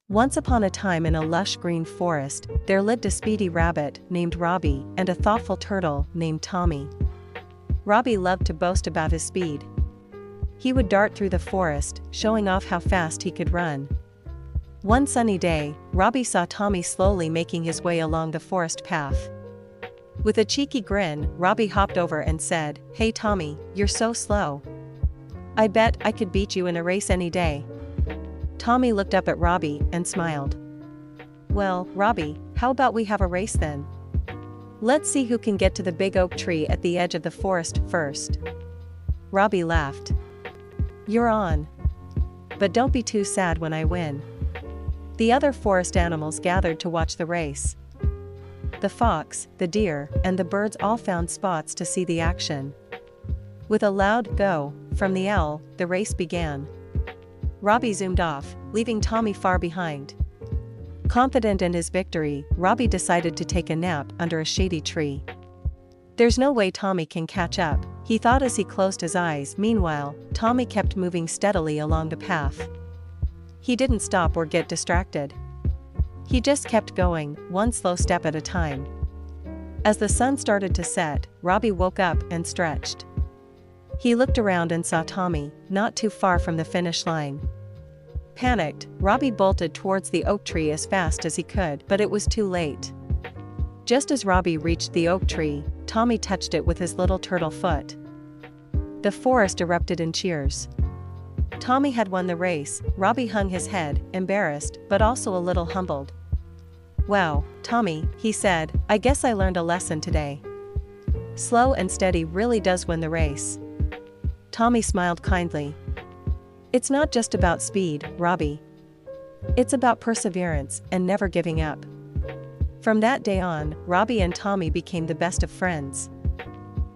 Once upon a time in a lush green forest, there lived a speedy rabbit named Robbie and a thoughtful turtle named Tommy. Robbie loved to boast about his speed. He would dart through the forest, showing off how fast he could run. One sunny day, Robbie saw Tommy slowly making his way along the forest path. With a cheeky grin, Robbie hopped over and said, "Hey Tommy, you're so slow. I bet I could beat you in a race any day." Tommy looked up at Robbie and smiled. "Well, Robbie, how about we have a race then? Let's see who can get to the big oak tree at the edge of the forest first." Robbie laughed. "You're on. But don't be too sad when I win." The other forest animals gathered to watch the race. The fox, the deer, and the birds all found spots to see the action. With a loud "go" from the owl, the race began. Robbie zoomed off, leaving Tommy far behind. Confident in his victory, Robbie decided to take a nap under a shady tree. "There's no way Tommy can catch up," he thought as he closed his eyes. Meanwhile, Tommy kept moving steadily along the path. He didn't stop or get distracted. He just kept going, one slow step at a time. As the sun started to set, Robbie woke up and stretched. He looked around and saw Tommy, not too far from the finish line. Panicked, Robbie bolted towards the oak tree as fast as he could, but it was too late. Just as Robbie reached the oak tree, Tommy touched it with his little turtle foot. The forest erupted in cheers. Tommy had won the race. Robbie hung his head, embarrassed, but also a little humbled. "Wow, Tommy," he said, "I guess I learned a lesson today. Slow and steady really does win the race." Tommy smiled kindly. "It's not just about speed, Robbie. It's about perseverance and never giving up." From that day on, Robbie and Tommy became the best of friends.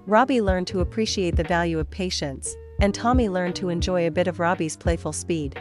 Robbie learned to appreciate the value of patience, and Tommy learned to enjoy a bit of Robbie's playful speed.